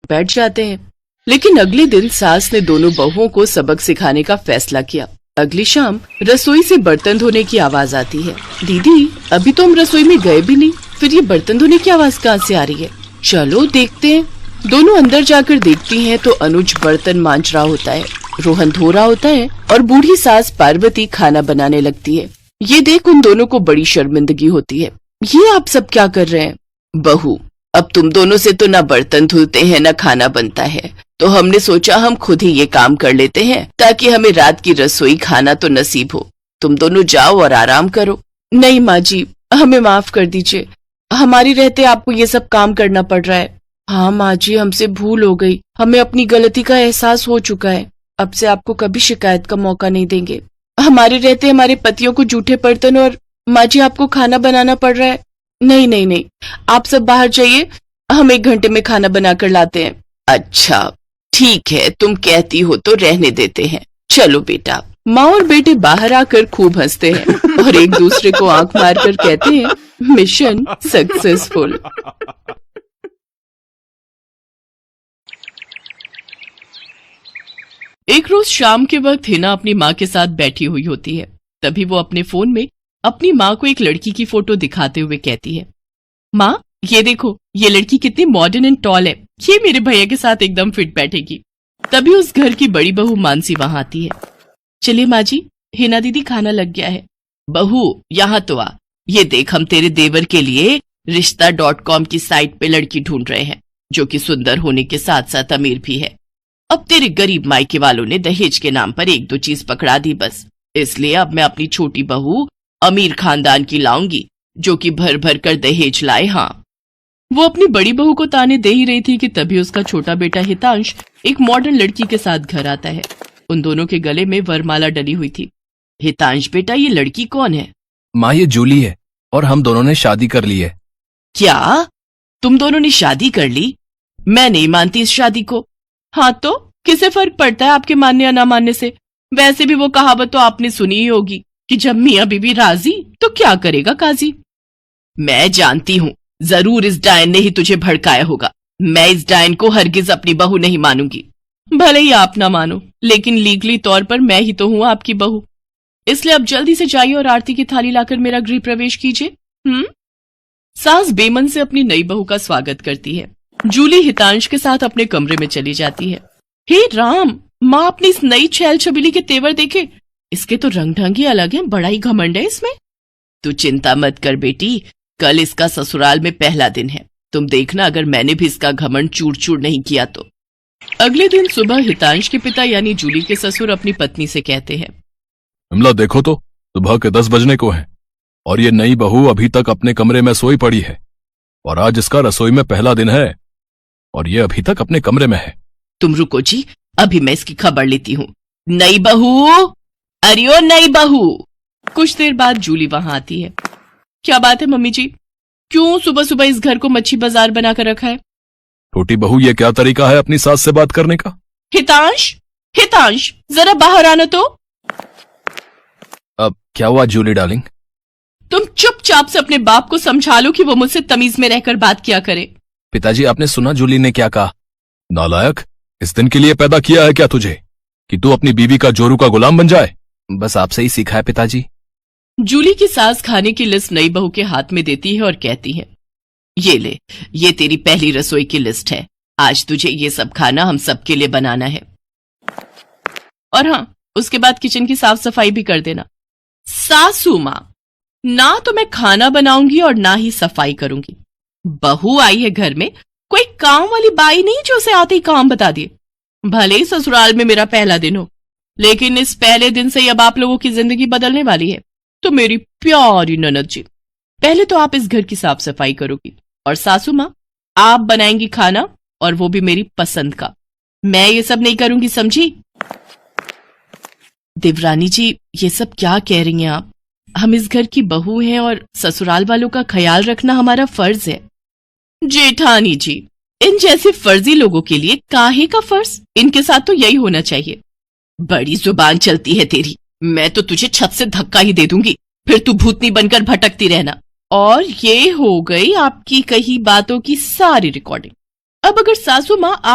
बैठ जाते हैं। लेकिन अगले दिन सास ने दोनों बहुओं को सबक सिखाने का फैसला किया। अगली शाम रसोई से बर्तन धोने की आवाज आती है। दीदी, अभी तो हम रसोई में गए भी नहीं, फिर ये बर्तन धोने की आवाज कहाँ से आ रही है? चलो देखते हैं। दोनों अंदर जाकर देखती हैं तो अनुज बर्तन मांज रहा होता है, रोहन धो रहा होता है और बूढ़ी सास पार्वती खाना बनाने लगती है। ये देख उन दोनों को बड़ी शर्मिंदगी होती है। ये आप सब क्या कर रहे हैं? बहू, अब तुम दोनों से तो ना बर्तन धुलते हैं ना खाना बनता है, तो हमने सोचा हम खुद ही ये काम कर लेते हैं ताकि हमें रात की रसोई खाना तो नसीब हो। तुम दोनों जाओ और आराम करो। नहीं माँ जी, हमें माफ कर दीजिए, हमारी रहते आपको ये सब काम करना पड़ रहा है। हाँ माँ जी, हमसे भूल हो गई, हमें अपनी गलती का एहसास हो चुका है। अब से आपको कभी शिकायत का मौका नहीं देंगे। हमारे रहते हमारे पतियों को जूठे बर्तन और माँ जी आपको खाना बनाना पड़ रहा है। नहीं नहीं नहीं, आप सब बाहर जाइए, हम 1 घंटे में खाना बनाकर लाते हैं। अच्छा ठीक है, तुम कहती हो तो रहने देते हैं। चलो बेटा। माँ और बेटे बाहर आकर खूब हंसते हैं और एक दूसरे को आंख मारकर कहते हैं, मिशन सक्सेसफुल। एक रोज शाम के वक्त हिना अपनी माँ के साथ बैठी हुई होती है। तभी वो अपने फोन में अपनी माँ को एक लड़की की फोटो दिखाते हुए कहती है, माँ ये देखो, ये लड़की कितनी मॉडर्न एंड टॉल है, ये मेरे भैया के साथ एकदम फिट बैठेगी। तभी उस घर की बड़ी बहू मानसी वहां आती है। चलिए माँ जी, हिना दीदी खाना लग गया है। बहू यहाँ तो आ, ये देख हम तेरे देवर के लिए रिश्ता.com की साइट पे लड़की ढूंढ रहे हैं, जो कि सुंदर होने के साथ साथ अमीर भी है। अब तेरे गरीब मायके वालों ने दहेज के नाम पर 1-2 चीज पकड़ा दी बस, इसलिए अब मैं अपनी छोटी बहू अमीर खानदान की लाऊंगी, जो कि भर भर कर दहेज लाए। हाँ, वो अपनी बड़ी बहू को ताने दे ही रही थी कि तभी उसका छोटा बेटा हितांश एक मॉडर्न लड़की के साथ घर आता है। उन दोनों के गले में वरमाला डली हुई थी। हितांश बेटा, ये लड़की कौन है? माँ, ये जूली है और हम दोनों ने शादी कर ली है। क्या? तुम दोनों ने शादी कर ली? मैं नहीं मानती इस शादी को। हाँ तो किसे फर्क पड़ता है आपके मानने या ना मानने से? वैसे भी वो कहावत तो आपने सुनी ही होगी कि जब मियाँ बीबी राजी तो क्या करेगा काजी। मैं जानती हूँ, जरूर इस डायन ने ही तुझे भड़काया होगा। मैं इस डायन को हरगिज अपनी बहू नहीं मानूंगी। भले ही आप ना मानो, लेकिन लीगली तौर पर मैं ही तो हूँ आपकी बहू। इसलिए अब जल्दी से जाइए और आरती की थाली लाकर मेरा गृह प्रवेश कीजिए। सास बेमन से अपनी नई बहू का स्वागत करती है। जूली हितांश के साथ अपने कमरे में चली जाती है। हे राम, माँ अपनी इस नई छैल छबीली के तेवर देखे, इसके तो रंग ढंग ही अलग है, बड़ा ही घमंड है इसमें। तू चिंता मत कर बेटी, कल इसका ससुराल में पहला दिन है, तुम देखना अगर मैंने भी इसका घमंड चूर चूर नहीं किया तो। अगले दिन सुबह हितांश के पिता यानी जूली के ससुर अपनी पत्नी से कहते हैं, विमला देखो तो, सुबह के 10 बजने को हैं और ये नई बहू अभी तक अपने कमरे में सोई पड़ी है, और आज इसका रसोई में पहला दिन है और ये अभी तक अपने कमरे में है। तुम रुको जी, अभी मैं इसकी खबर लेती हूँ। नई बहू, अरे ओ नई बहू। कुछ देर बाद जूली वहां आती है। क्या बात है मम्मी जी, क्यों सुबह सुबह इस घर को मच्छी बाजार बनाकर रखा है? छोटी बहू, ये क्या तरीका है अपनी सास से बात करने का? हितांश, हितांश जरा बाहर आना तो। अब क्या हुआ जूली डार्लिंग? तुम चुपचाप से अपने बाप को समझा लो कि वो मुझसे तमीज में रहकर बात किया करे। पिताजी, आपने सुना जूली ने क्या कहा? नालायक, इस दिन के लिए पैदा किया है क्या तुझे कि तू अपनी बीवी का जोरू का गुलाम बन जाए? बस आपसे ही सीखा है पिताजी। जूली की सास खाने की लिस्ट नई बहू के हाथ में देती है और कहती है, ये ले, ये तेरी पहली रसोई की लिस्ट है, आज तुझे ये सब खाना हम सबके लिए बनाना है। और हाँ, उसके बाद किचन की साफ सफाई भी कर देना। सासू माँ, ना तो मैं खाना बनाऊंगी और ना ही सफाई करूंगी। बहू आई है घर में, कोई काम वाली बाई नहीं जो उसे आते ही काम बता दिए। भले ही ससुराल में मेरा पहला दिन हो, लेकिन इस पहले दिन से अब आप लोगों की जिंदगी बदलने वाली है। तो मेरी प्यारी ननद जी, पहले तो आप इस घर की साफ सफाई करोगी और सासू माँ आप बनाएंगी खाना, और वो भी मेरी पसंद का। मैं ये सब नहीं करूंगी, समझी? देवरानी जी, ये सब क्या कह रही हैं आप? हम इस घर की बहू हैं और ससुराल वालों का ख्याल रखना हमारा फर्ज है। जेठानी जी, इन जैसे फर्जी लोगों के लिए काहे का फर्ज? इनके साथ तो यही होना चाहिए। बड़ी जुबान चलती है तेरी, मैं तो तुझे छत से धक्का ही दे दूंगी, फिर तू भूतनी बनकर भटकती रहना। और ये हो गई आपकी कही बातों की सारी रिकॉर्डिंग। अब अगर सासू माँ आप